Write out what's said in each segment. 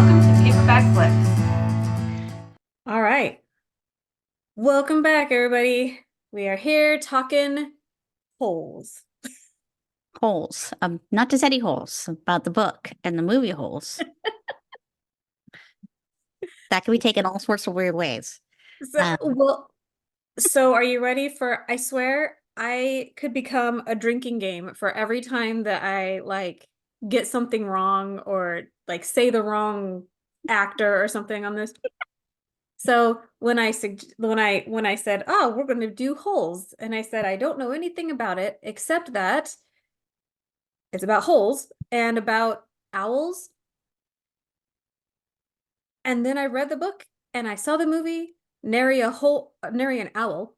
welcome to Paperback Flicks. All right. Welcome back, everybody. We are here talking holes. Holes. Not just any holes, about the book and the movie holes. That can be taken all sorts of weird ways. So, so are you ready for, I swear, I could become a drinking game for every time that I get something wrong or say the wrong actor or something on this. So when I said, "Oh, we're going to do holes," and I said I don't know anything about it except that it's about holes and about owls. And then I read the book and I saw the movie, nary an owl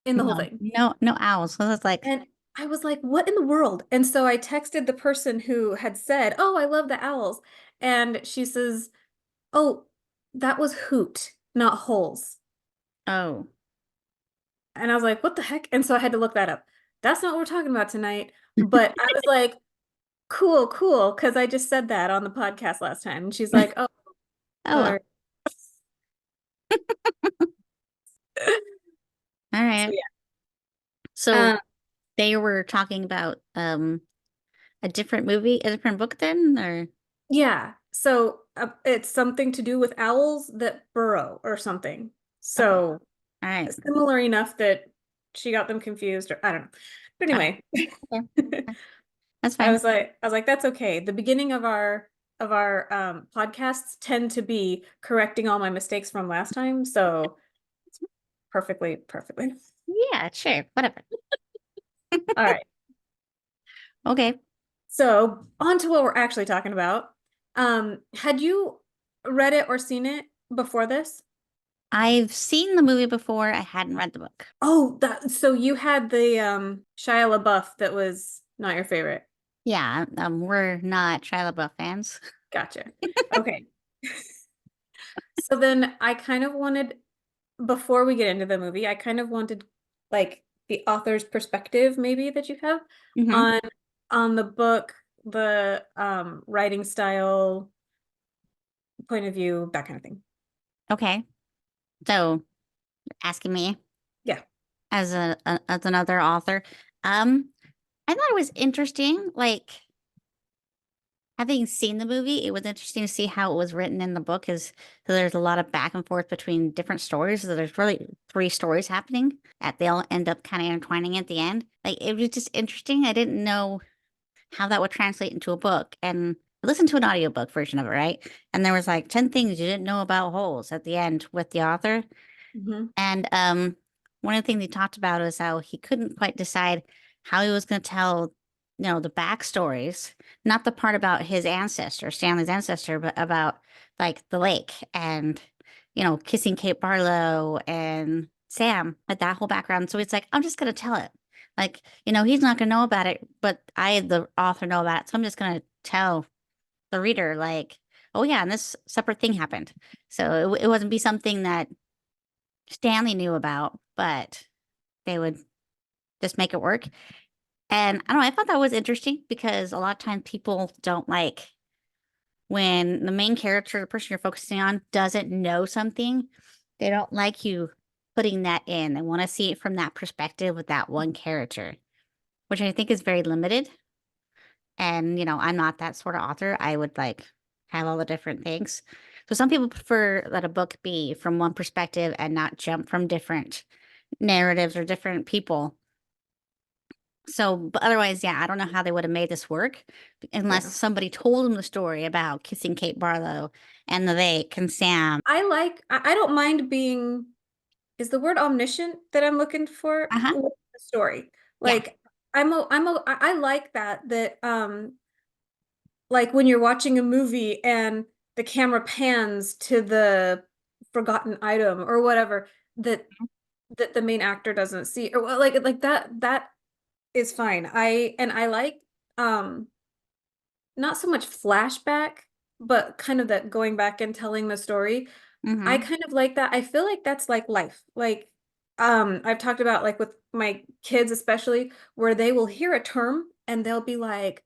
in the whole No, thing. no owls. So it's like, And I was like, what in the world? And so I texted the person who had said, "Oh, I love the owls." And she says, "Oh, that was hoot, not holes." oh. And I was like, what the heck? And so I had to look that up. That's not what we're talking about tonight. But I was like, cool, cool, because I just said that on the podcast last time. And she's like, oh, Oh well. hilarious. All So right. yeah. So Um, they were talking about a different movie, a different book then, or yeah. So it's something to do with owls that burrow or something. okay. So All right. similar enough that she got them confused, or I don't know. But Okay. anyway, Okay. That's fine. I was like, that's okay. The beginning of our podcasts tend to be correcting all my mistakes from last time. So perfectly, perfectly. Yeah, sure. Whatever. All right. Okay. So on to what we're actually talking about. Had you read it or seen it before this? I've seen the movie before. I hadn't read the book. Oh, that so you had the Shia LaBeouf that was not your favorite. Yeah, we're not Shia LaBeouf fans. Gotcha. Okay. So then I kind of wanted, before we get into the movie, I kind of wanted the author's perspective maybe that you have Hmm. on the book, the writing style, point of view, that kind of thing. Okay. So asking me Yeah. as as another author. Um, I thought it was interesting. Like having seen the movie, it was interesting to see how it was written in the book. Is so there's a lot of back and forth between different stories. So there's really three stories happening. That they all end up kind of intertwining at the end. Like it was just interesting. I didn't know how that would translate into a book, and I listened to an audiobook version of it, right? And there was like 10 things you didn't know about holes at the end with the author. Hmm. And one of the things he talked about is how he couldn't quite decide how he was going to tell, the backstories, not the part about his ancestor, Stanley's ancestor, but about like the lake and, kissing Kate Barlow and Sam, like that whole background. So it's like, I'm just going to tell it. Like, he's not going to know about it, but I, the author, know about it. So I'm just going to tell the reader, like, oh, yeah, and this separate thing happened. So it wasn't be something that Stanley knew about, but they would just make it work. And I don't know, I thought that was interesting because a lot of times people don't like when the main character, the person you're focusing on, doesn't know something. They don't like you putting that in. They want to see it from that perspective with that one character, which I think is very limited. And, I'm not that sort of author. I would like have all the different things. So some people prefer that a book be from one perspective and not jump from different narratives or different people. So, but otherwise, yeah, I don't know how they would have made this work unless Yeah. somebody told them the story about kissing Kate Barlow and the lake and Sam. I don't mind being, is the word omniscient that I'm looking for Uh-huh. with the story. Yeah. Like I like that like when you're watching a movie and the camera pans to the forgotten item or whatever that the main actor doesn't see, or well, like that is fine. I like um not so much flashback, but kind of that going back and telling the story. I Mm-hmm. kind of like that. I feel like that's like life. Like I've talked about like with my kids especially, where they will hear a term and they'll be like,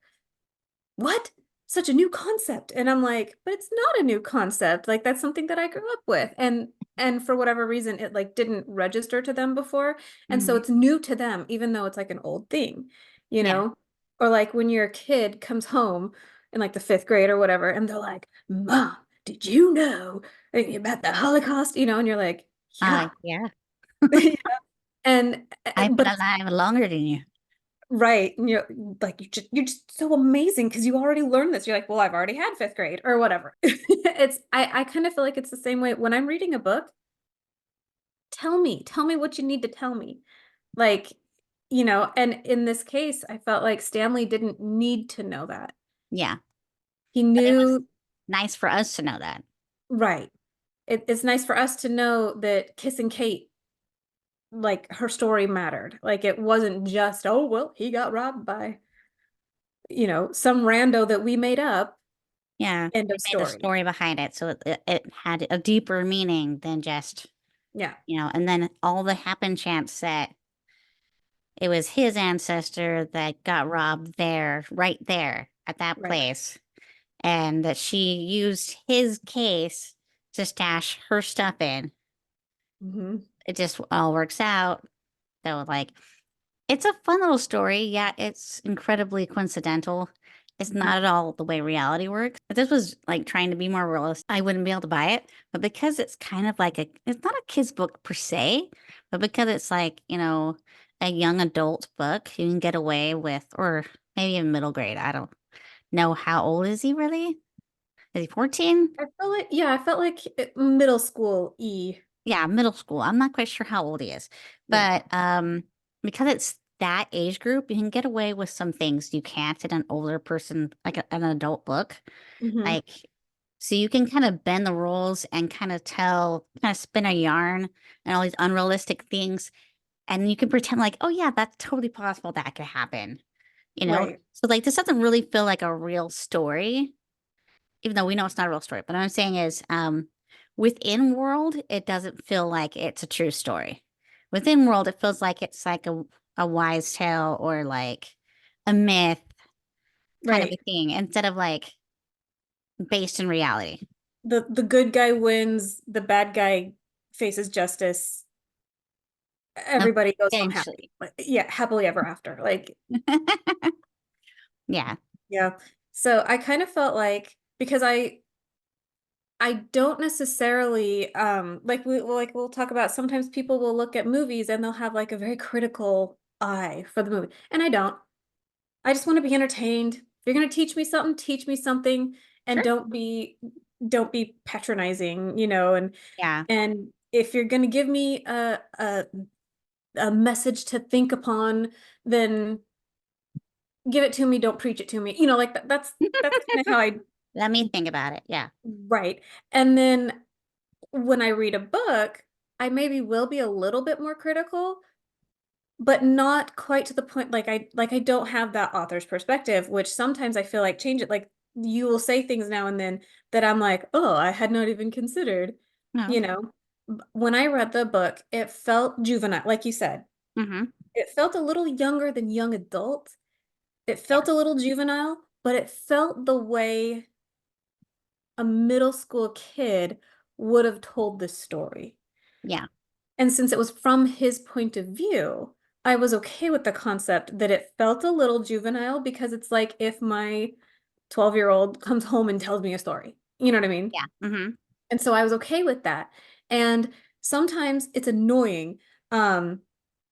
"What? such a new concept. And I'm like, but it's not a new concept. Like that's something that I grew up with. And for whatever reason, it like didn't register to them before. And so Hmm. it's new to them, even though it's like an old thing, you Yeah. know? Or like when your kid comes home in like the fifth grade or whatever, and they're like, Mom, did you know about the Holocaust? You know, and you're like, yeah. Yeah. And I've been but it's alive longer than you. right. And you're like, you're just so amazing because you already learned this. You're like, well, I've already had fifth grade or whatever. I kind of feel like it's the same way when I'm reading a book. Tell me what you need to tell me. Like, and in this case, I felt like Stanley didn't need to know that. Yeah. He But it was knew, nice for us to know that. right. It's nice for us to know that Kissing Kate, like her story mattered. Like it wasn't just, oh, well, he got robbed by, some rando that we made up. Yeah. End We of made the story. story behind it. So it had a deeper meaning than just, Yeah, and then all the happen chance that it was his ancestor that got robbed there, right there at that right. place. And that she used his case to stash her stuff in. Hmm. It just all works out. So, like, it's a fun little story. Yeah, it's incredibly coincidental. It's Hmm. not at all the way reality works. If this was like trying to be more realistic, I wouldn't be able to buy it. But because it's kind of like it's not a kid's book per se, but because it's like, a young adult book, you can get away with, or maybe in middle grade. I don't know. How old is he really? Is he 14? I felt like middle school E. Yeah, middle school. I'm not quite sure how old he is, Yeah. but because it's that age group, you can get away with some things you can't in an older person, like an adult book. Hmm. Like, so you can kind of bend the rules and kind of spin a yarn and all these unrealistic things, and you can pretend like, oh yeah, that's totally possible that could happen. Right. So like this doesn't really feel like a real story even though we know it's not a real story. But what I'm saying is, within world, it doesn't feel like it's a true story. Within world, it feels like it's like a wise tale or like a myth kind of a Right. thing instead of like based in reality. The good guy wins, the bad guy faces justice. Everybody goes home happy. Eventually. Like, yeah, happily ever after. Like, Yeah. yeah. So I kind of felt like because I don't necessarily like we'll talk about sometimes people will look at movies and they'll have like a very critical eye for the movie. And I don't. I just want to be entertained. If you're going to teach me something and Sure. don't be patronizing, Yeah. and if you're going to give me a message to think upon, then give it to me, don't preach it to me. Like that's kind of how I Let me think about it. Yeah. write. And then when I read a book, I maybe will be a little bit more critical, but not quite to the point like I don't have that author's perspective, which sometimes I feel like change it. Like you will say things now and then that I'm like, oh, I had not even considered, No. you know. When I read the book, it felt juvenile, like you said. Mm-hmm. It felt a little younger than young adult. It Yeah. felt a little juvenile, but it felt the way a middle school kid would have told this story. Yeah. And since it was from his point of view, I was okay with the concept that it felt a little juvenile because it's like if my 12-year-old comes home and tells me a story. You know what I mean? Yeah. Mm-hmm. And so I was okay with that. And sometimes it's annoying um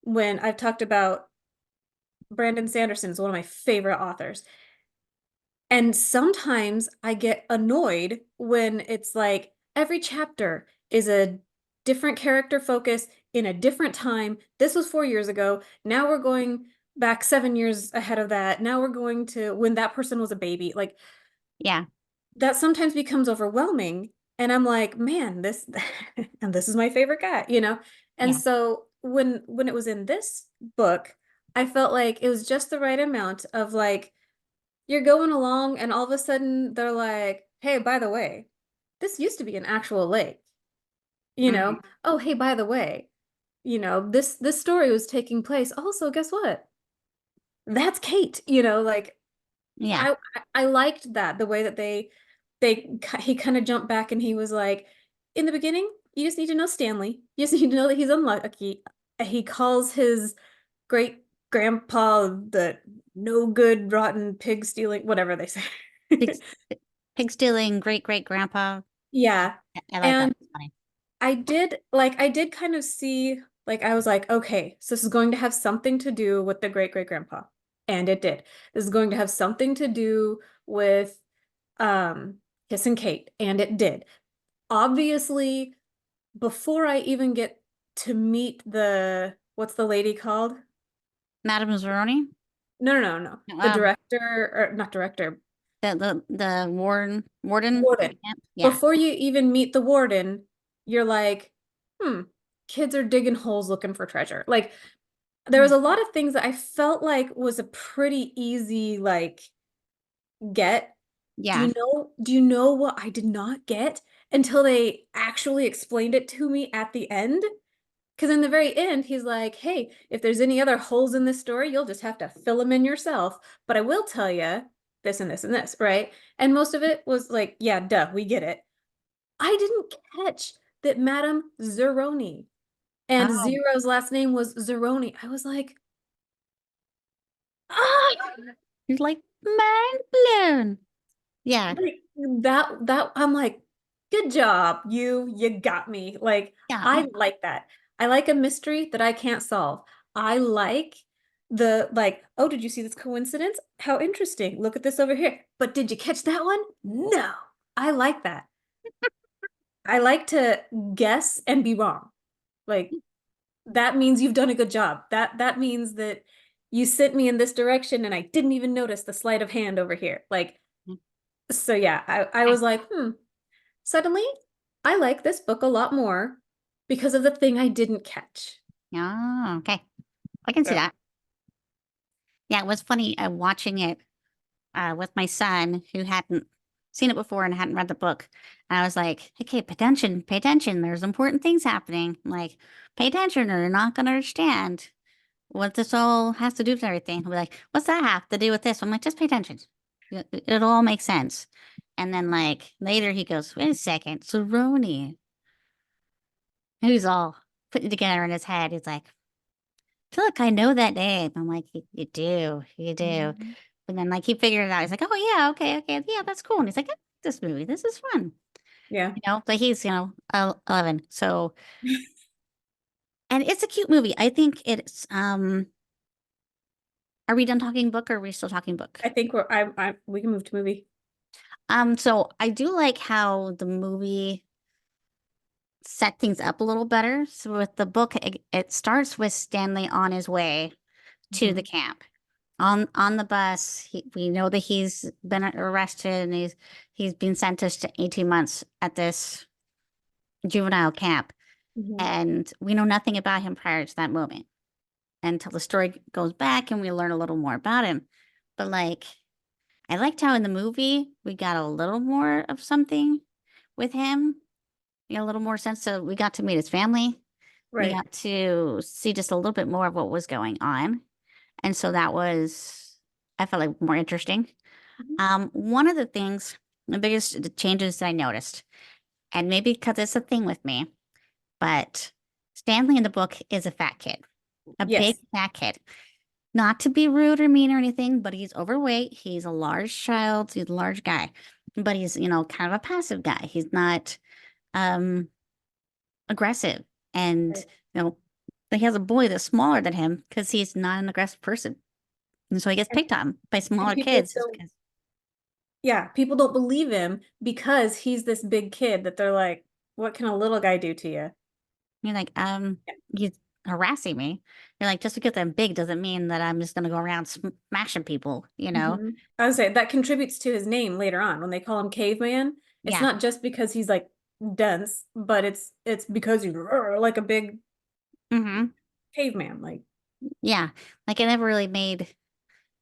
when I've talked about Brandon Sanderson is one of my favorite authors. And sometimes I get annoyed when it's like every chapter is a different character focus in a different time. This was 4 years ago. Now we're going back 7 years ahead of that. Now we're going to when that person was a baby. Like Yeah. that sometimes becomes overwhelming. And I'm like, man, this and this is my favorite guy. And Yeah. so when it was in this book, I felt like it was just the right amount of like you're going along and all of a sudden they're like, hey, by the way, this used to be an actual lake, you Mm-hmm. know? Oh, hey, by the way, this story was taking place. Also, guess what? That's Kate, like Yeah. I liked that the way that he kind of jumped back and he was like, in the beginning, you just need to know Stanley. You just need to know that he's unlucky. He calls his great grandpa the no good, rotten, pig stealing, whatever they say. Pig, pig stealing great great grandpa. Yeah. I like that. And It's funny. I did kind of see, like, I was like, okay, so this is going to have something to do with the great great grandpa. And it did. This is going to have something to do with um Kiss and Kate, and it did. Obviously, before I even get to meet the, what's the lady called? Madame Zeroni. No, no, no, no. The Um, director, or not director, the warden at the warden. camp. Yeah. Before you even meet the warden, you're like, hmm, kids are digging holes looking for treasure. Like, there was Mm. a lot of things that I felt like was a pretty easy, like, get. Yeah. Do you know what I did not get until they actually explained it to me at the end? Because in the very end, he's like, hey, if there's any other holes in this story, you'll just have to fill them in yourself. But I will tell you this and this and this, right? And most of it was like, yeah, duh, we get it. I didn't catch that Madame Zeroni and Oh, Zero's last name was Zeroni. I was like, ah, he's like mind blown. Yeah. like that I'm like, good job, you got me. Like, Yeah. I like that. I like a mystery that I can't solve. I like the, like, oh, did you see this coincidence? How interesting. Look at this over here. But did you catch that one? No. I like that. I like to guess and be wrong. Like, that means you've done a good job. That means that you sent me in this direction and I didn't even notice the sleight of hand over here. Like, so yeah, I Okay. was like, suddenly I like this book a lot more because of the thing I didn't catch. Oh, okay. I can see So, that. Yeah, it was funny watching it with my son who hadn't seen it before and hadn't read the book. And I was like, okay, pay attention, pay attention. There's important things happening. Like, pay attention or you're not going to understand what this all has to do with everything. He'll be like, what's that have to do with this? I'm like, just pay attention. It'll all make sense. And then like later he goes, wait a second, Cerrone. And he's all putting it together in his head. He's like, I feel like I know that name. I'm like, you do, you do. mhm. And then like he figured it out. He's like, oh yeah, okay, okay, yeah, that's cool. And he's like, I like this movie. This is fun. Yeah, But he's, 11. So, and it's a cute movie. I think it's, are we done talking book or are we still talking book? I think we can move to movie. So I do like how the movie set things up a little better. So with the book, it starts with Stanley on his way to the Mhm. camp. On the bus, we know that he's been arrested and he's been sentenced to 18 months at this juvenile camp. Mhm. And we know nothing about him prior to that moment until the story goes back and we learn a little more about him. But like, I liked how in the movie we got a little more of something with him, a little more sense. So we got to meet his family. We Right. got to see just a little bit more of what was going on. And so that was, I felt like more interesting. Mhm. One of the things, the biggest changes that I noticed, and maybe because it's a thing with me, but Stanley in the book is a fat kid, a big Yes. fat kid. Not to be rude or mean or anything, but he's overweight. He's a large child. He's a large guy, but he's, kind of a passive guy. He's not um aggressive. And, Right. you know, he has a boy that's smaller than him because he's not an aggressive person. And so he gets And, picked on by and smaller people kids just don't, because yeah, people don't believe him because he's this big kid that they're like, what can a little guy do to you? you're like, Yeah. he's harassing me. You're like, just because I'm big doesn't mean that I'm just gonna go around smashing people, you know? I would say that contributes to his name later on when they call him caveman. It's Yeah. not just because he's like dense, but it's because he's like a big Mm-hmm. caveman. Like, Yeah. Like it never really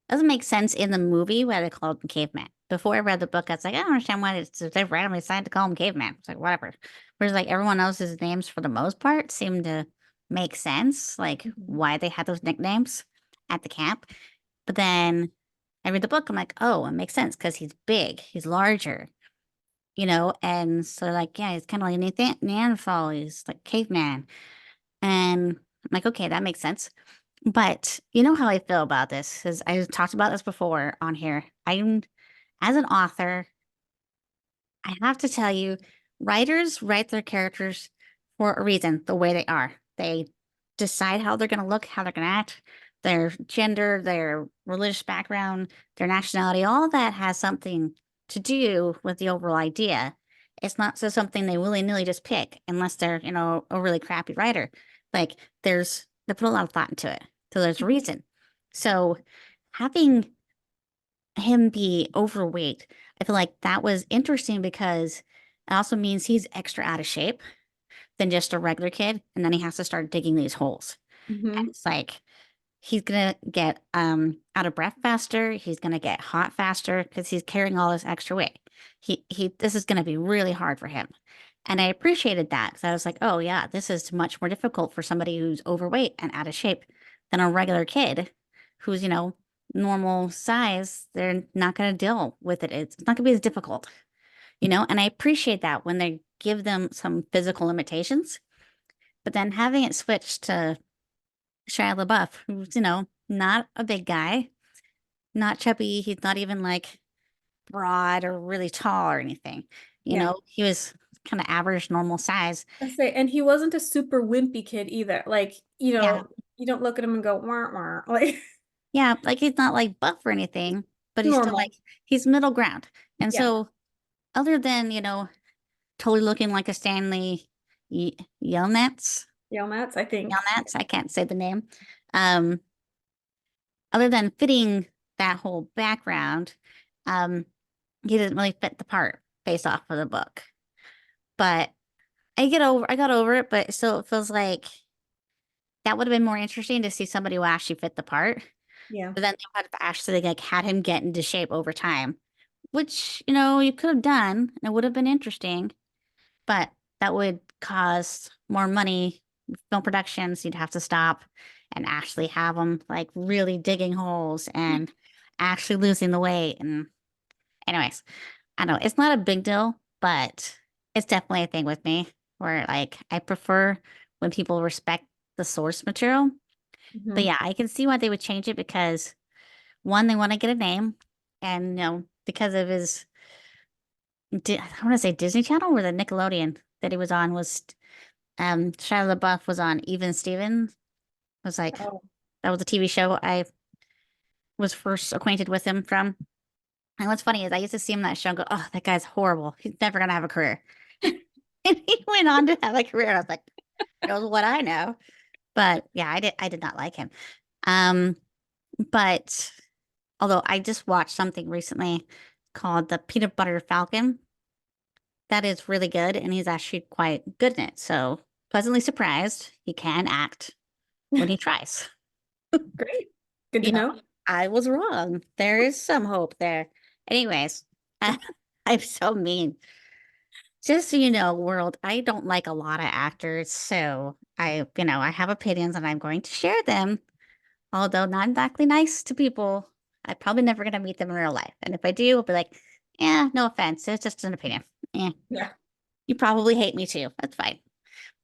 doesn't make sense in the movie why they called him caveman. Before I read the book, I was like, I don't understand why they randomly decided to call him caveman. It's like whatever. Whereas like everyone else's names for the most part seem to make sense, like mhm. why they had those nicknames at the camp. But then I read the book, I'm like, oh, it makes sense because he's big, he's larger, and so like, yeah, he's kind of like a Neanderthal, he's like caveman. And I'm like, okay, that makes sense. But you know how I feel about this is I talked about this before on here. I'm as an author, I have to tell you, writers write their characters for a reason, the way they are. They decide how they're going to look, how they're going to act, their gender, their religious background, their nationality, all that has something to do with the overall idea. It's not just something they willy-nilly just pick unless they're, a really crappy writer. Like they put a lot of thought into it. So there's a reason. So having him be overweight, I feel like that was interesting because it also means he's extra out of shape than just a regular kid. And then he has to start digging these holes. And Hmm. it's like he's gonna get out of breath faster, he's gonna get hot faster because he's carrying all this extra weight. He this is gonna be really hard for him. And I appreciated that because I was like, oh yeah, this is much more difficult for somebody who's overweight and out of shape than a regular kid who's, normal size. They're not gonna deal with it. It's not gonna be as difficult, and I appreciate that when they give them some physical limitations. But then having it switched to Shia LaBeouf, who's, not a big guy, not chubby. He's not even like broad or really tall or anything. Yeah. He was kind of average, normal size. I say, and he wasn't a super wimpy kid either. Like, Yeah. you don't look at him and go, wah, wah. Like, Yeah. Like he's not like buff or anything, but he's still like, normal. he's middle ground. And Yeah. so, other than, totally looking like a Stanley Yelnats, Yelnats, I think. Yelnats, I can't say the name. Um, Other than fitting that whole background, um, he didn't really fit the part based off of the book. But I got over it, but still it feels like that would have been more interesting to see somebody who actually fit the part. Yeah. But then they would have actually like had him get into shape over time, which, you could have done and it would have been interesting, but that would cost more money. Film productions, you'd have to stop and actually have them like really digging holes and actually losing the weight. And anyways, I know it's not a big deal, but it's definitely a thing with me where like I prefer when people respect the source material. But Hmm. yeah, I can see why they would change it because one, they want to get a name, and because of his, I want to say Disney Channel or the Nickelodeon that he was on was Shia LaBeouf was on Even Stevens. It was like Oh. that was a TV show I was first acquainted with him from. And what's funny is I used to see him in that show and go, oh, that guy's horrible. He's never gonna have a career. And he went on to have a career. I was like, knows what I know. But yeah, I did not like him. Um, but although I just watched something recently called The Peanut Butter Falcon. That is really good, and he's actually quite good in it. So pleasantly surprised he can act when he tries. Great. Good to You know, know. I was wrong. There is some hope there. Anyways, I'm so mean. Just so you know, world, I don't like a lot of actors, so I have opinions and I'm going to share them, although not exactly nice to people. I'm probably never going to meet them in real life. And if I do, I'll be like, yeah, no offense. It's just an opinion. Eh, Yeah. you probably hate me too. That's fine.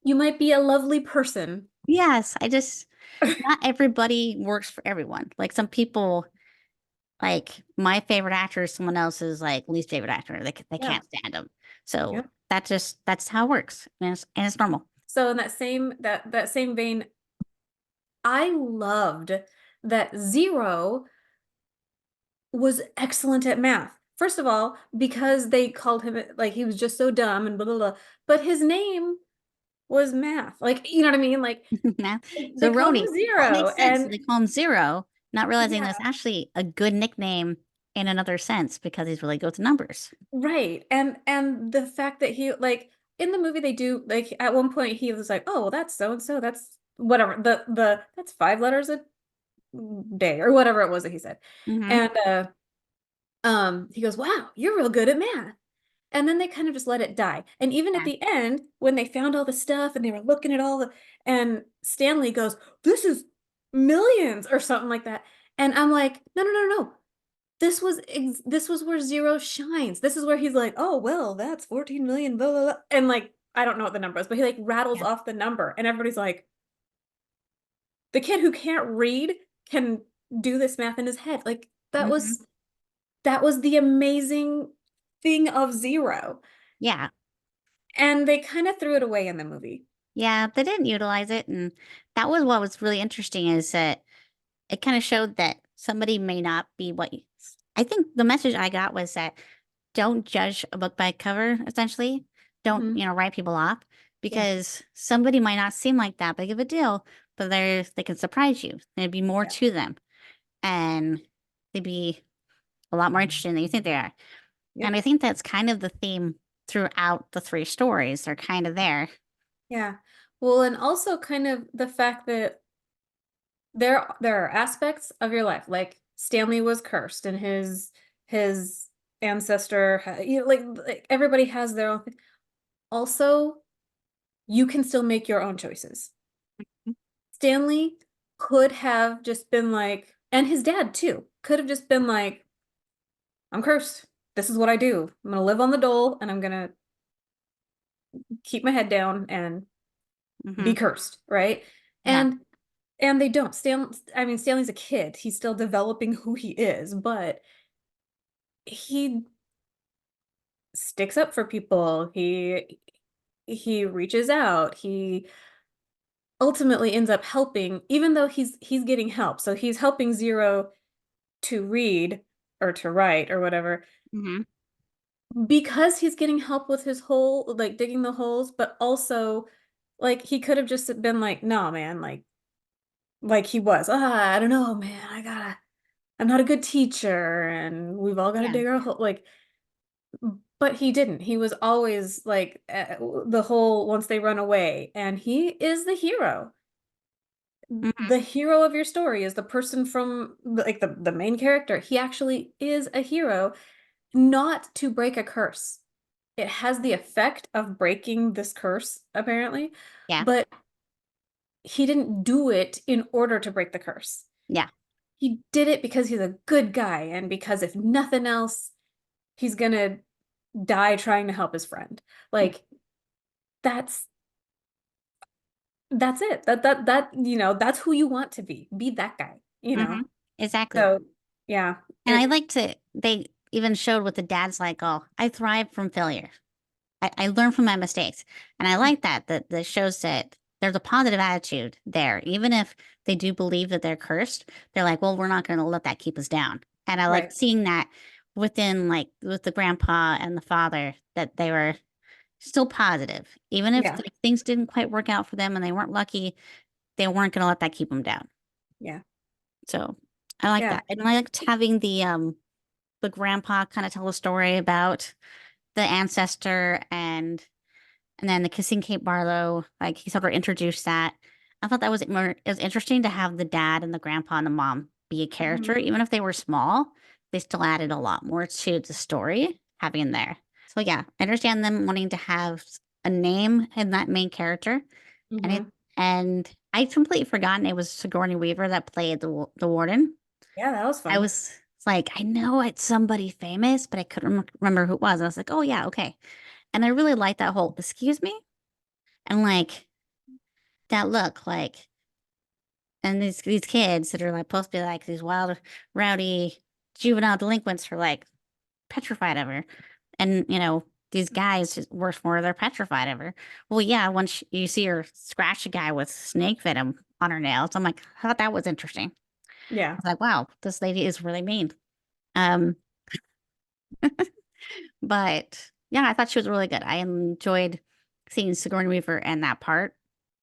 You might be a lovely person. Yes, not everybody works for everyone. Like some people, like my favorite actor is someone else's like least favorite actor. They Yeah. can't stand him. So Yeah. that's how it works. And it's normal. So in that same vein, I loved that Zero was excellent at math. First of all, because they called him like he was just so dumb and blah blah blah. But his name was math. Like, you know what I mean? Like So they called him Roni, well, it Zero. makes sense. And They call him Zero, not realizing yeah, that's actually a good nickname in another sense because he's really good with numbers. right. And the fact that he like in the movie they do like at one point he was like, oh well, that's so and so, that's whatever. The that's 5 letters a day or whatever it was that he said. Hmm. And he goes, wow, you're real good at math. And then they kind of just let it die. And even at Yeah. the end, when they found all the stuff and they were looking at all the, and Stanley goes, this is millions or something like that. And I'm like, no, no, no, no. this was where Zero shines. This is where he's like, oh well, that's 14 million, blah, blah, blah. And like, I don't know what the number is, but he like rattles Yeah. off the number, and everybody's like, the kid who can't read can do this math in his head. Like Hmm. that was the amazing thing of Zero. Yeah. And they kind of threw it away in the movie. Yeah. They didn't utilize it. And that was what was really interesting is that it kind of showed that somebody may not be what you, I think the message I got was that don't judge a book by cover, essentially. Don't, Hmm. write people off Yeah, because somebody might not seem like that big of a deal, but they can surprise you. There'd be more yeah, to them and they'd be a lot more interesting than you think they are. And yep, I think that's kind of the theme throughout the three stories. They're kind of there. yeah. Well, and also kind of the fact that there are aspects of your life, like Stanley was cursed, and his ancestor, you know, like everybody has their own thing. Also, you can still make your own choices. Stanley could have just been like, and his dad too, could have just been like, I'm cursed. This is what I do. I'm gonna live on the dole, and I'm gonna keep my head down and be Hmm. cursed, right? Yeah. And they don't. I mean, Stanley's a kid. He's still developing who he is, but he sticks up for people. He reaches out. He ultimately ends up helping, even though he's getting help. So he's helping Zero to read or to write or whatever Hmm. because he's getting help with his hole, like digging the holes, but also like he could have just been like, "No, man, like he was. Ah, I don't know, man. I'm not a good teacher and we've all got to Yeah. dig our hole." Like, but he didn't. He was always like the whole once they run away, and he is the hero. Hmm. The hero of your story is the person from like the main character. He actually is a hero, not to break a curse. It has the effect of breaking this curse, apparently, Yeah. but he didn't do it in order to break the curse. Yeah. He did it because he's a good guy, and because if nothing else, he's gonna die trying to help his friend. Like that's that's it. That's who you want to be. Be that guy, you Hmm. know. Exactly. So yeah, And I like to, they even showed what the dad's like, oh, I thrive from failure. I learn from my mistakes. And I like that shows that there's a positive attitude there. Even if they do believe that they're cursed, they're like, well, we're not going to let that keep us down. And I like right. seeing that within, like, with the grandpa and the father, that they were still positive. Even if Yeah. like, things didn't quite work out for them and they weren't lucky, they weren't going to let that keep them down. Yeah. So I like Yeah. that. And I liked having the grandpa kind of tell a story about the ancestor and then the kissing Kate Barlow, like he sort of introduced that. I thought that was more, it was interesting to have the dad and the grandpa and the mom be a character, Mhm. even if they were small, they still added a lot more to the story having there. So yeah, I understand them wanting to have a name in that main character, and Mhm. and I'd completely forgotten it was Sigourney Weaver that played the warden. Yeah, that was I fun. was like, I know it's somebody famous, but I couldn't remember who it was. I was like, oh yeah, okay. And I really like that whole excuse me and like that look like and these kids that are like supposed to be like these wild rowdy juvenile delinquents are like petrified of her. And these guys just worse for they're petrified of her. Well, yeah, once you see her scratch a guy with snake venom on her nails, I'm like, I thought that was interesting. I Yeah. was like, wow, this lady is really mean. Um, but yeah, I thought she was really good. I enjoyed seeing Sigourney Weaver and that part.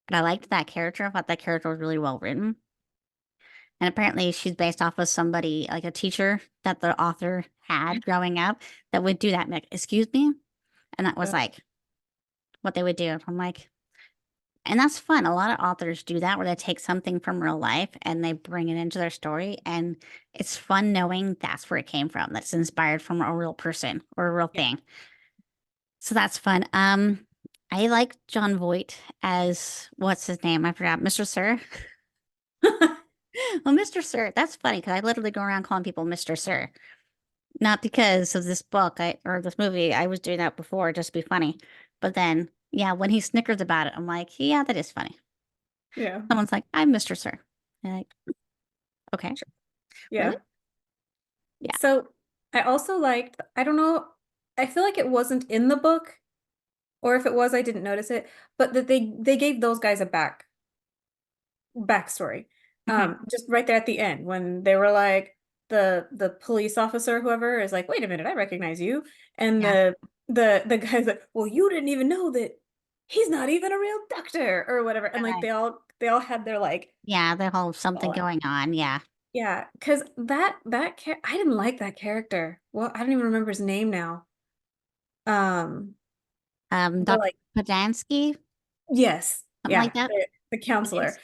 And I liked that character. I thought that character was really well written. And apparently she's based off of somebody, like a teacher that the author had growing up that would do that. Like, excuse me? And that was Uh, like what they would do. I'm like, and that's fun. A lot of authors do that where they take something from real life and they bring it into their story. And it's fun knowing that's where it came from. That's inspired from a real person or a real yeah. thing. So that's fun. I like John Voight as what's his name? I forgot. Mr. Sir. Well, Mr. Sir, that's funny because I literally go around calling people Mr. Sir. not because of this book or this movie. I was doing that before just to be funny. But then, yeah, when he snickers about it, I'm like, yeah, that is funny. Yeah. Someone's like, I'm Mr. Sir. And like, okay, Sure. really? Yeah. Yeah. So I also liked, I don't know, I feel like it wasn't in the book, or if it was, I didn't notice it, but that they gave those guys a backstory. Mhm. Just right there at the end when they were like the police officer, whoever, is like, wait a minute, I recognize you. And Yeah. the guy's like, well, you didn't even know that he's not even a real doctor or whatever. And like Right. they all had their like, Yeah, the whole oh, something going on. Yeah. yeah, because I didn't like that character. Well, I don't even remember his name now. The Dr. like, Podansky, yes, something like yeah, that. the counselor.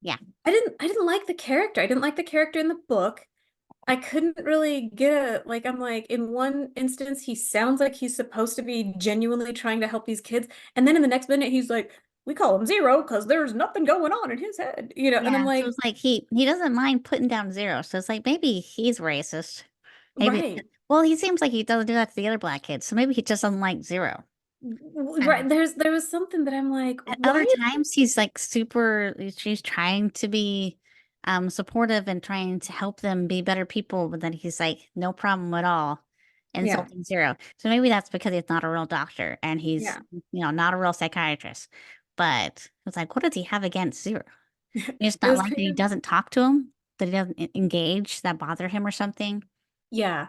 Yeah. I didn't like the character. I didn't like the character in the book. I couldn't really get a like I'm like in one instance he sounds like he's supposed to be genuinely trying to help these kids, and then in the next minute he's like, we call him Zero because there's nothing going on in his head, and I'm Yeah. So like, it's like he doesn't mind putting down zero. So it's like maybe he's racist. Maybe right. well, he seems like he doesn't do that to the other black kids. So maybe he just doesn't like zero. Right, there was something that I'm like, At why other is times he's like super she's trying to be supportive and trying to help them be better people, but then he's like, no problem at all, yeah, insulting zero. So maybe that's because he's not a real doctor and he's, yeah. not a real psychiatrist. But it's like, what does he have against zero? You just It not was like that kind he of, doesn't talk to him, that he doesn't engage, that bother him or something. yeah.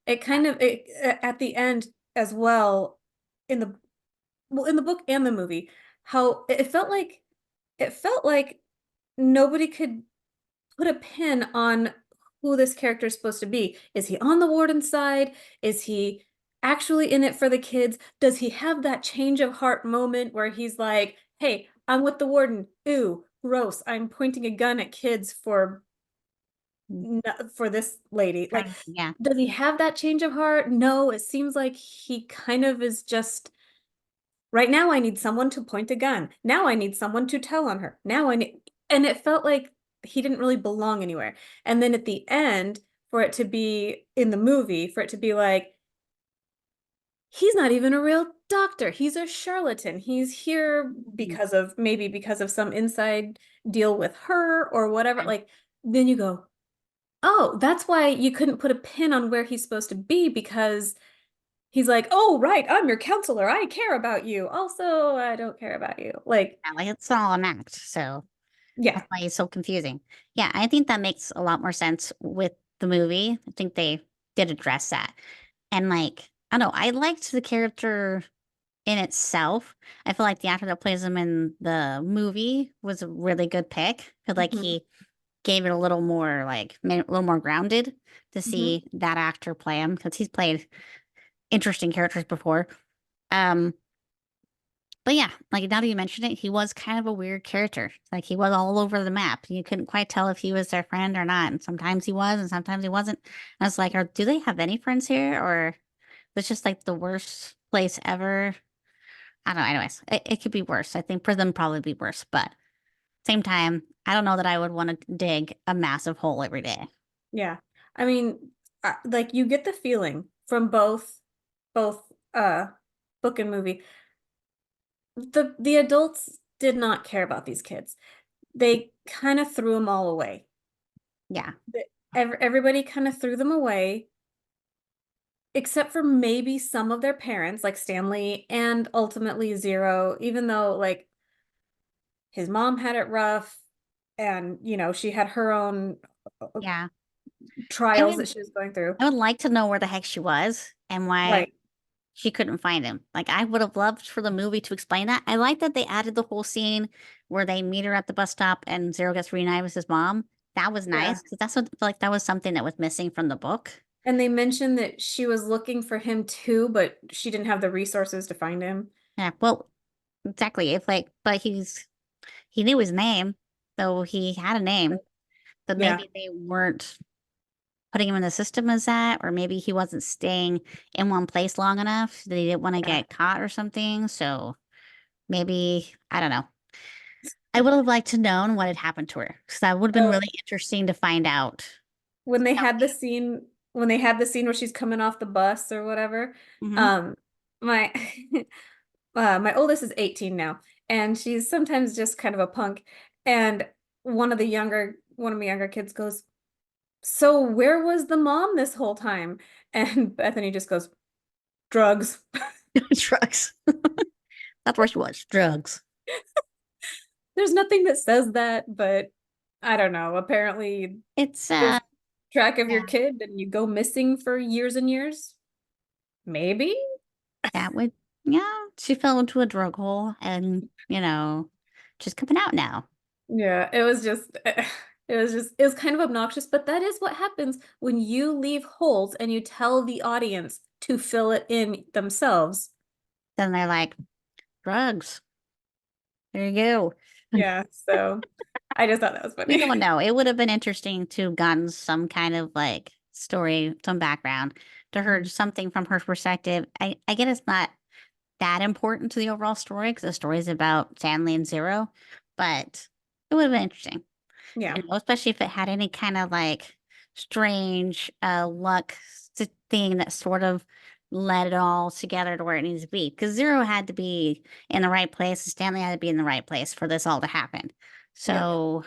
It kind of at the end as well, in the in the book and the movie, how it felt like nobody could put a pin on who this character is supposed to be. Is he on the warden's side? Is he actually in it for the kids? Does he have that change of heart moment where he's like, hey, I'm with the warden. Ooh, gross. I'm pointing a gun at kids Mm, for this lady. Like, yeah. does he have that change of heart? No, it seems like he kind of is just right now I need someone to point a gun. Now I need someone to tell on her. Now I need, and it felt like he didn't really belong anywhere. And then at the end, for it to be in the movie, for it to be like, he's not even a real doctor. He's a charlatan. He's here Mhm. because of some inside deal with her or whatever. Yeah. Like, then you go, oh, that's why you couldn't put a pin on where he's supposed to be because he's like, oh, right, I'm your counselor. I care about you. Also, I don't care about you. Like, Yeah, like it's all an act. So yeah. that's why it's so confusing. Yeah, I think that makes a lot more sense with the movie. I think they did address that. And like, I don't know, I liked the character in itself. I feel like the actor that plays him in the movie was a really good pick. I feel like Hmm. he gave it a little more like made it a little more grounded to Hmm. see that actor play him because he's played interesting characters before. Um, but yeah, like now that you mention it, he was kind of a weird character. Like he was all over the map. You couldn't quite tell if he was their friend or not. And sometimes he was, and sometimes he wasn't. I was like, do they have any friends here, or it's just like the worst place ever? I don't know. Anyways, it could be worse. I think prison probably be worse, but same time, I don't know that I would want to dig a massive hole every day. Yeah. I mean, like you get the feeling from both book and movie. The adults did not care about these kids. They kind of threw them all away. Yeah, Everybody kind of threw them away, except for maybe some of their parents, like Stanley and ultimately Zero, even though like his mom had it rough and she had her own yeah. I trials that would, she was going through. I would like to know where the heck she was and why Right. she couldn't find him. Like I would have loved for the movie to explain that. I like that they added the whole scene where they meet her at the bus stop and Zero gets reunited with his mom. That was Yeah. nice because that's what like that was something that was missing from the book. And they mentioned that she was looking for him too, but she didn't have the resources to find him. Yeah, well, exactly. If like, but he knew his name, so he had a name, but Yeah. maybe they weren't putting him in the system as that, or maybe he wasn't staying in one place long enough that he didn't want to Yeah. get caught or something. So maybe, I don't know. I would have liked to known what had happened to her because that would have been Oh, really interesting to find out. when they Oh, had the scene when they had the scene where she's coming off the bus or whatever. Hmm. Um, my my oldest is 18 now, and she's sometimes just kind of a punk. And one of my younger kids goes, "So where was the mom this whole time?" And Bethany just goes, "Drugs." Drugs. That's where she was. Drugs. There's nothing that says that, but I don't know. Apparently, It's lose track of your yeah, kid and you go missing for years and years. Maybe. that would yeah. She fell into a drug hole, and she's coming out now. Yeah, it was just it was kind of obnoxious, but that is what happens when you leave holes and you tell the audience to fill it in themselves. Then they're like, drugs. There you go. Yeah, so I just thought that was We funny. don't know. It would have been interesting to have gotten some kind of like story, some background, to heard Mhm. something from her perspective. I get it's not that important to the overall story because the story is about Stanley and Zero, but it would have been interesting, Yeah, especially if it had any kind of like strange luck thing that sort of led it all together to where it needs to be. Because Zero had to be in the right place, and Stanley had to be in the right place for this all to happen. yep, So,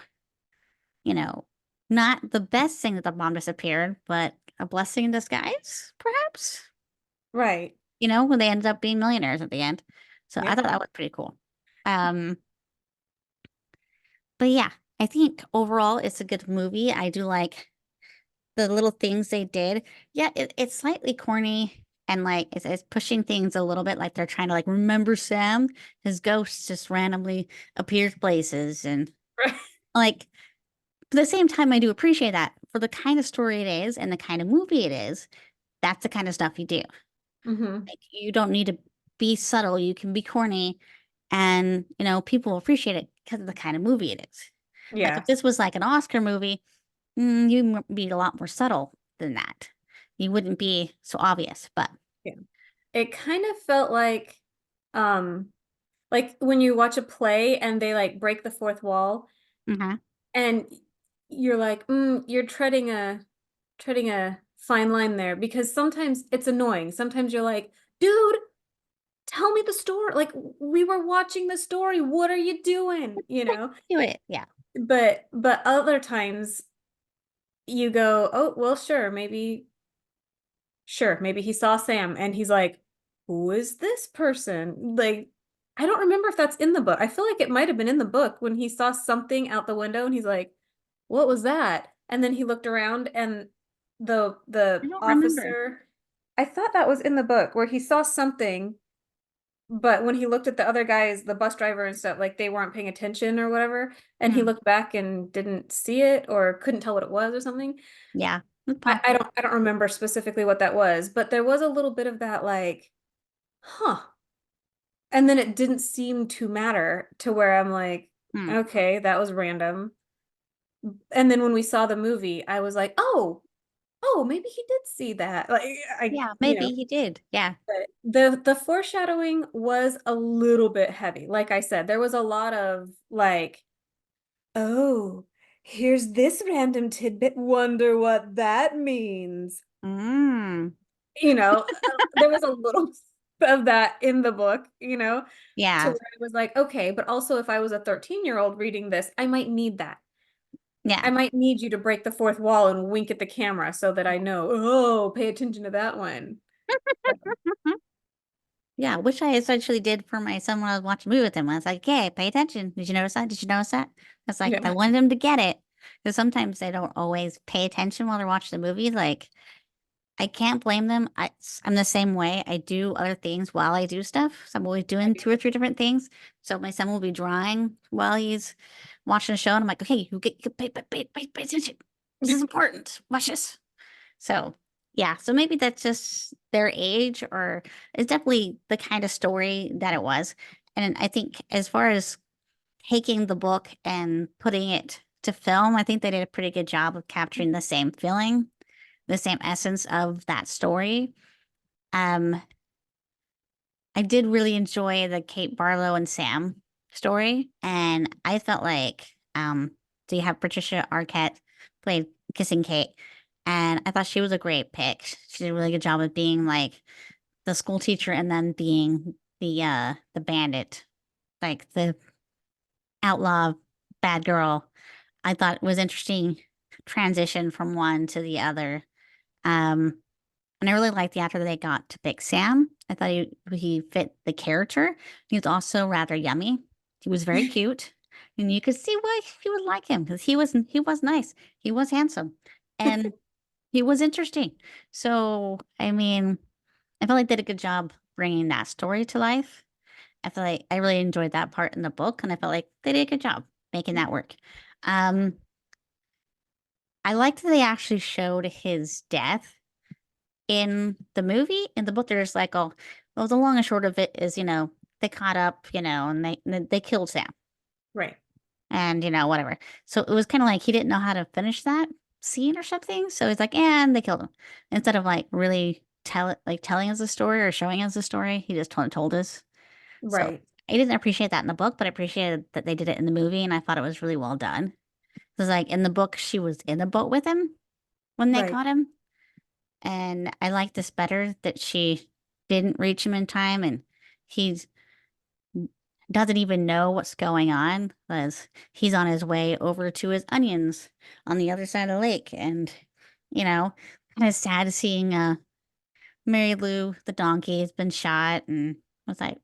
you know, not the best thing that the bomb disappeared, but a blessing in disguise, perhaps. right. When they ended up being millionaires at the end. So I Yep. thought that was pretty cool. Um, but yeah, I think overall it's a good movie. I do like the little things they did. Yeah, it's slightly corny and like it's pushing things a little bit. Like they're trying to like remember Sam. His ghost just randomly appears places and like. But at the same time, I do appreciate that for the kind of story it is and the kind of movie it is. That's the kind of stuff you do. Hmm. Like you don't need to be subtle. You can be corny, and people appreciate it because of the kind of movie it is. Like if Yeah. this was like an Oscar movie, you'd be a lot more subtle than that. You wouldn't be so obvious. But Yeah. It kind of felt um like when you watch a play and they like break the fourth wall mhm. and you're like, you're treading a fine line there because sometimes it's annoying. Sometimes you're like, dude, tell me the story. Like we were watching the story. What are you doing? You know? Do it, yeah. But other times you go, oh, well, sure, maybe he saw Sam and he's like, who is this person? Like, I don't remember if that's in the book. I feel like it might have been in the book when he saw something out the window and he's like, what was that? And then he looked around and I the don't remember. officer, I thought that was in the book where he saw something, but when he looked at the other guys, the bus driver and stuff, like they weren't paying attention or whatever, and he Hmm. looked back and didn't see it or couldn't tell what it was or something. Yeah, it's possible. I don't remember specifically what that was, but there was a little bit of that like, huh. And then it didn't seem to matter to where I'm like, Hmm. okay, that was random. And then when we saw the movie, I was like, oh, maybe he did see that. Like Yeah, maybe he did. Yeah. but the foreshadowing was a little bit heavy. Like I said, there was a lot of like, oh, here's this random tidbit. Wonder what that means. Mm. There was a little of that in the book, to Yeah. where I was like, okay, but also if I was a 13-year-old reading this, I might need that. I Yeah. might need you to break the fourth wall and wink at the camera so that I know, oh, pay attention to that one. Yeah, which I essentially did for my son when I was watching a movie with him. I was like, "Okay, pay attention. Did you notice that? Did you notice that?" I was like, I Yeah. wanted him to get it because sometimes they don't always pay attention while they're watching the movie. Like, I can't blame them. I'm the same way. I do other things while I do stuff. So I'm always I doing do two or too. three different things. So my son will be drawing while he's watching the show, and I'm like, "Okay, you pay attention. This is important. Watch this." So, yeah, so maybe that's just their age, or it's definitely the kind of story that it was. And I think as far as taking the book and putting it to film, I think they did a pretty good job of capturing the same feeling, the same essence of that story. Um, I did really enjoy the Kate Barlow and Sam story, and I felt like so you have Patricia Arquette played Kissing Kate, And I thought she was a great pick. She did a really good job of being like the school teacher and then being the bandit, like the outlaw bad girl. I thought it was interesting transition from one to the other. Um, and I really liked the actor that they got to pick Sam. I thought he fit the character. He was also rather yummy. He was very cute, and you could see why you would like him because he was nice. He was handsome, and he was interesting. So I mean, I felt like they did a good job bringing that story to life. I feel like I really enjoyed that part in the book, and I felt like they did a good job making that work. Um, I liked that they actually showed his death in the movie. In the book, there's like, oh, well, the long and short of it is, they caught up, and they killed Sam, Right. and whatever. So it was kind of like he didn't know how to finish that scene or something. So he's like, and they killed him instead of like really telling us a story or showing us a story. He just told us. So Right. I didn't appreciate that in the book, but I appreciated that they did it in the movie, and I thought it was really well done. Because like in the book, she was in the boat with him when they Right. caught him, and I like this better that she didn't reach him in time, and he doesn't even know what's going on because he's on his way over to his onions on the other side of the lake, and you know, kind of sad seeing Mary Lou the donkey has been shot, and I was like,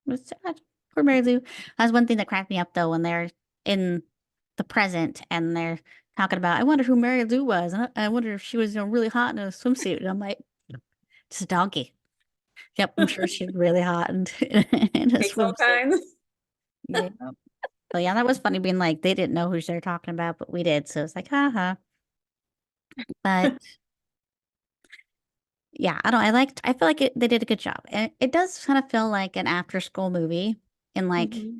was sad. Poor Mary Lou. That's one thing that cracked me up though when they're in the present and they're talking about, I wonder who Mary Lou was. And I wonder if she was, really hot in a swimsuit. And I'm like, just a donkey. Yep, I'm sure she's really hot and in a Takes all swimsuit. kinds. Yeah. So yeah, that was funny being like they didn't know who they're talking about, but we did. So it's like, haha. But yeah, I feel like they did a good job. And it does kind of feel like an after school movie in like Hmm.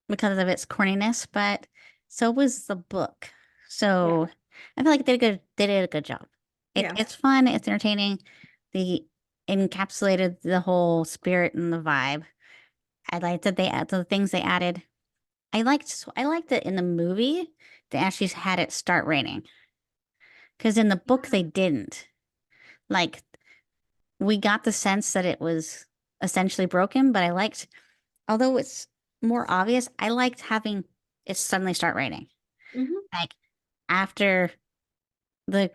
because of its corniness, but so was the book. Yeah. So I feel like they did a good job. Yeah. It's fun, it's entertaining. They encapsulated the whole spirit and the vibe. I liked that they add the things they added. I liked it in the movie they actually had it start raining. Because in the book they didn't. Like we got the sense that it was essentially broken, but I liked although it's more obvious, I liked having it suddenly start raining. Hmm. Like after the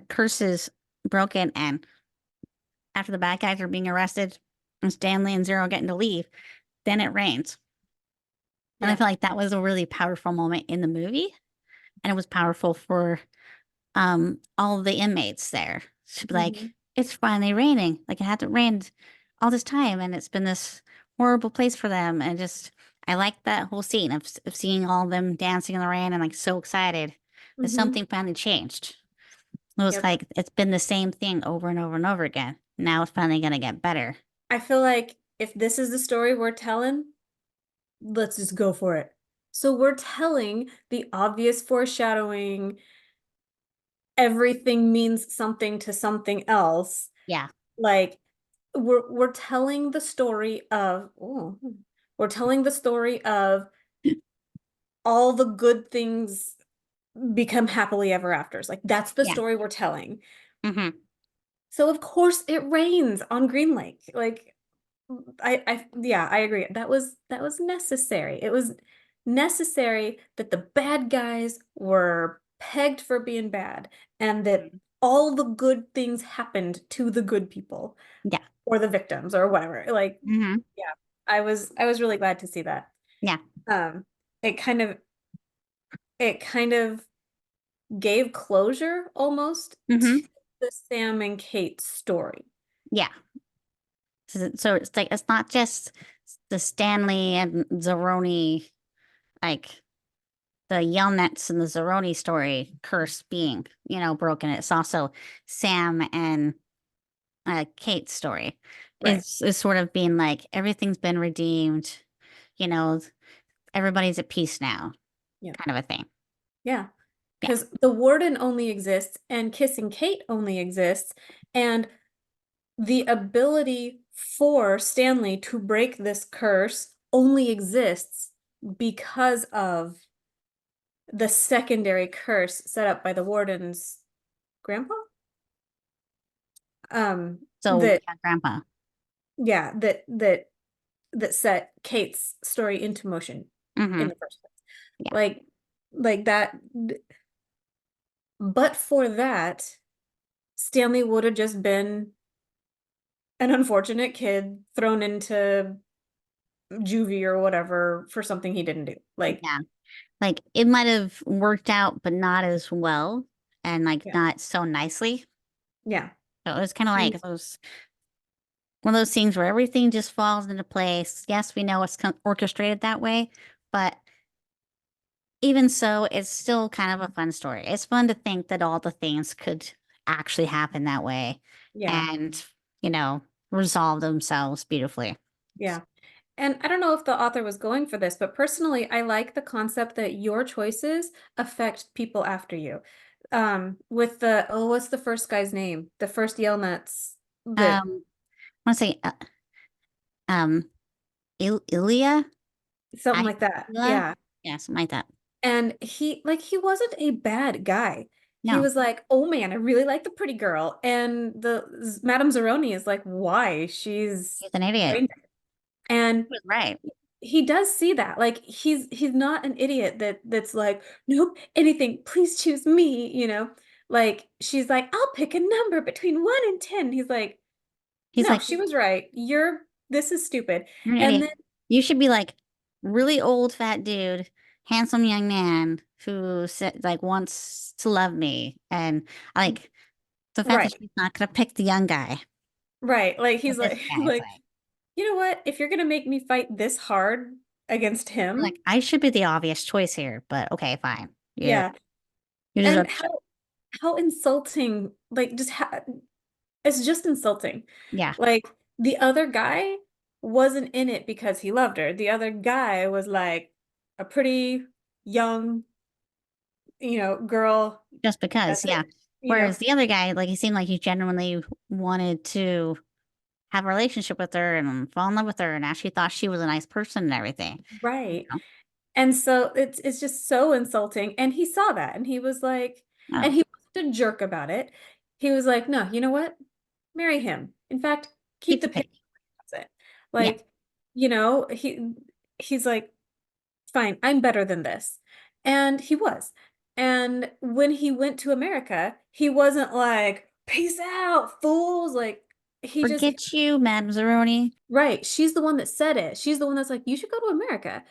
curse is broken and after the bad guys are being arrested and Stanley and Zero getting to leave, then it rains. And I Yeah. feel like that was a really powerful moment in the movie. And it was powerful for all of the inmates there to be like, Hmm. it's finally raining. Like it hasn't rained all this time and it's been this horrible place for them. And just I like that whole scene of seeing all of them dancing in the rain and like so excited that Hmm. something finally changed. It was Yep. like it's been the same thing over and over and over again. Now it's finally gonna get better. I feel like if this is the story we're telling, let's just go for it. So we're telling the obvious foreshadowing, everything means something to something else. Yeah. Like we're telling the story of oh, we're telling the story of all the good things become happily ever afters. Like that's the Yeah. story we're telling. Mm-hmm. So of course it rains on Green Lake. Like yeah, I agree. That was necessary. It was necessary that the bad guys were pegged for being bad and that Hmm. all the good things happened to the good people Yeah. or the victims or whatever. Like, Mm-hmm. yeah, I was really glad to see that. Yeah. Um, it kind of it kind of gave closure almost to Mm-hmm. the Sam and Kate story. Yeah. So it's like it's not just the Stanley and Zeroni, like the Yelnats and the Zeroni story curse being, broken. It's also Sam and Kate's story. Right. Is sort of being like everything's been redeemed, you know, everybody's at peace now, Yeah. kind of a thing. Yeah. Yeah. Because the warden only exists and kissing Kate only exists. And the ability for Stanley to break this curse only exists because of the secondary curse set up by the wardens grandpa, So that yeah, grandpa. yeah, that set Kate's story into motion in Mm-hmm. the first place. Yeah. Like that, but for that, Stanley would have just been an unfortunate kid thrown into juvie or whatever for something he didn't do. Like, Yeah. Like it might have worked out, but not as well and like yeah, not so nicely. yeah, So it was kind of and like those one of those things where everything just falls into place. Yes, we know it's orchestrated that way, but even so, it's still kind of a fun story. It's fun to think that all the things could actually happen that way yeah, and, you know, resolve themselves beautifully. yeah. And I don't know if the author was going for this, but personally, I like the concept that your choices affect people after you. With the, oh, what's the first guy's name? The first Yale Nuts that I want to say, um, Ilya, something I, like that. Ilya, Yeah. yeah, something like that. And he wasn't a bad guy. He No, was like, oh man, I really like the pretty girl. And the Madame Zeroni is like, why? She's he's an idiot. brain dead. And He was right. he does see that. Like he's not an idiot that's like, nope, anything, please choose me, you know? Like she's like, I'll pick a number between 1 and 10. He's like, He's no, like, she was right. This is stupid. you're an And idiot. then You should be like really old fat dude, handsome young man who said like wants to love me, and like the fact that right, she's not gonna pick the young guy. right. Like But he's this like guy is like, you know what? If you're gonna make me fight this hard against like him, I should be the obvious choice here, but okay, fine. yeah. You And deserve the shot. how insulting, like it's just insulting. Yeah, Like the other guy wasn't in it because he loved her. The other guy was like a pretty young, girl. just because, That's yeah. it. You know, Whereas the other guy, like he seemed like he genuinely wanted to have a relationship with her and fall in love with her, and actually thought she was a nice person and everything. You right. know? And so it's just so insulting. And he saw that and he was like, Oh, and he wasn't a jerk about it. He was like, no, you know what? Marry him. In fact, keep keep the the pig. pig. That's it. Yeah. Like, he's like, fine, I'm better than this. And he was. And when he went to America, he wasn't like, peace out, fools. Like, he just, Forget you, Madame Zeroni. right. She's the one that said it. She's the one that's like, you should go to America.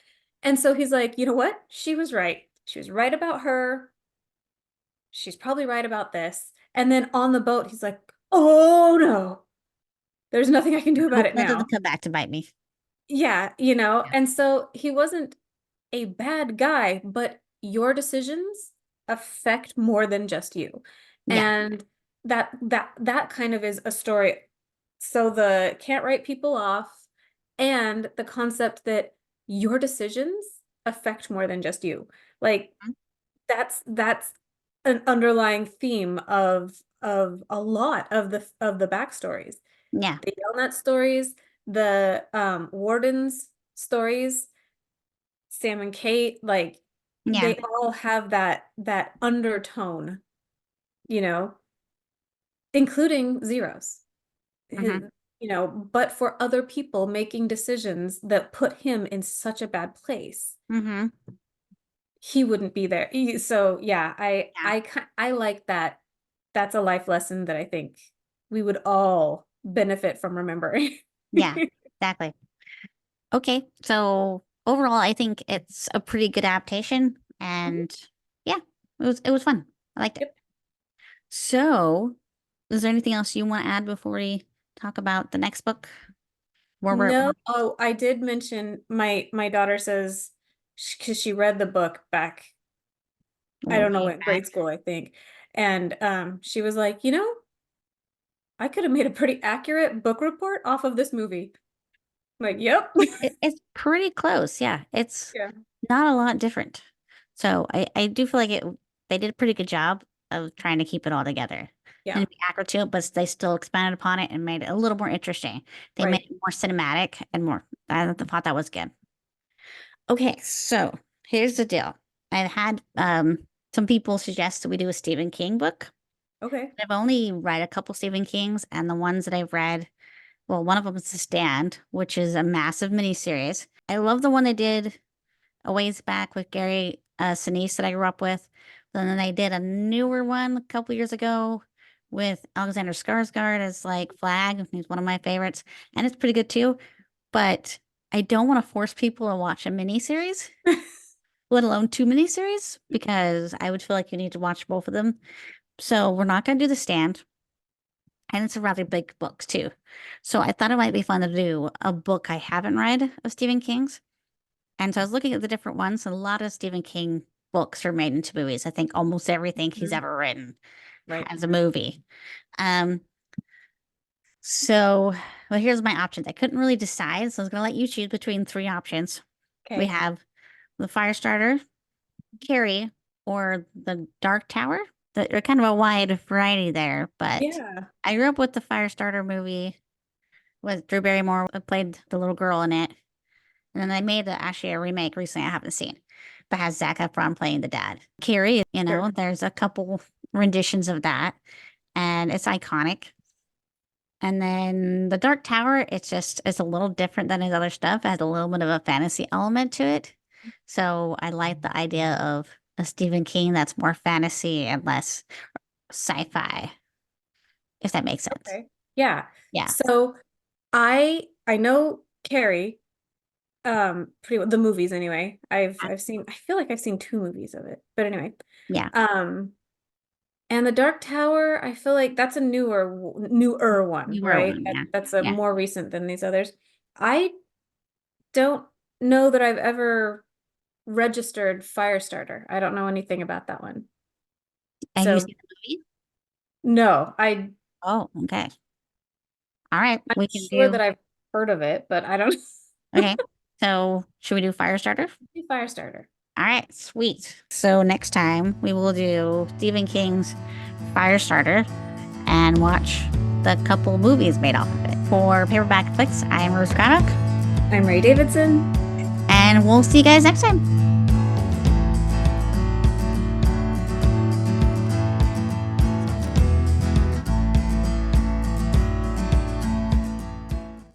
And so he's like, you know what? She was right. She was right about her. She's probably right about this. And then on the boat, he's like, oh no, there's nothing I can do about Hope it that doesn't now. come back to bite me. Yeah, Yeah. and so he wasn't a bad guy, but your decisions affect more than just you. Yeah. And that kind of is a story. So the can't write people off and the concept that your decisions affect more than just you. Like that's an underlying theme of a lot of the backstories. Yeah. The Yelnats stories, the Warden's stories, Sam and Kate, like Yeah. they all have that undertone, you know, including Zeros. Mm-hmm. His, but for other people making decisions that put him in such a bad place, Mm-hmm. he wouldn't be there. So yeah, Yeah. I like that. That's a life lesson that I think we would all benefit from remembering. Yeah. Exactly. Okay. So overall, I think it's a pretty good adaptation, Mhm. and yeah, it was fun. I liked it. Yep. So, is there anything else you want to add before we talk about the next book? Where we're No, oh, I did mention my daughter says because she read the book back, I don't know way what, back. grade school, I think. And she was like, I could have made a pretty accurate book report off of this movie. I'm like, yep. It's pretty close. Yeah, it's Yeah. not a lot different. So I do feel like they did a pretty good job of trying to keep it all together Yeah. and be accurate to it, but they still expanded upon it and made it a little more interesting. They made Right. it more cinematic and more. I thought that was good. Okay, so here's the deal. I've had some people suggest that we do a Stephen King book. Okay. I've only read a couple Stephen Kings, and the ones that I've read, well, one of them is The Stand, which is a massive miniseries. I love the one they did a ways back with Gary Sinise that I grew up with. Then they did a newer one a couple years ago with Alexander Skarsgård as like Flag. He's one of my favorites, and it's pretty good too. But I don't want to force people to watch a miniseries, let alone two miniseries, because I would feel like you need to watch both of them. So we're not going to do The Stand. And it's a rather big book too. So I thought it might be fun to do a book I haven't read of Stephen King's. And so I was looking at the different ones. A lot of Stephen King books are made into movies. I think almost everything he's Mhm. ever written Right. has a movie. Um, so well, here's my options. I couldn't really decide, so I was gonna let you choose between three options. We Okay. have the Firestarter, Carrie, or the Dark Tower. They're kind of a wide variety there, but Yeah. I grew up with the Firestarter movie with Drew Barrymore played the little girl in it. And then they made actually a remake recently I haven't seen, but has Zac Efron playing the dad. Carrie, Sure. there's a couple renditions of that, and it's iconic. And then the Dark Tower, it's a little different than his other stuff. It has a little bit of a fantasy element to it. So I like the idea of a Stephen King that's more fantasy and less sci-fi, if that makes sense. Okay. Yeah. Yeah. So I know Carrie, pretty well, the movies anyway. I've seen, I feel like I've seen two movies of it. But anyway. Yeah. Um and the Dark Tower, I feel like that's a newer one, Newer right? one. Yeah. That's a Yeah. more recent than these others. I don't know that I've ever registered Firestarter. I don't know anything about that one. Have you So seen the movie? no, I'm Oh, okay. All right. We can sure that do. I've heard of it, but I don't Okay. So should we do Firestarter? do Firestarter. All right, sweet. So next time we will do Stephen King's Firestarter and watch the couple movies made off of it. For Paperback Flicks, I am Rose Craddock, I'm Ray Davidson. and we'll see you guys next time.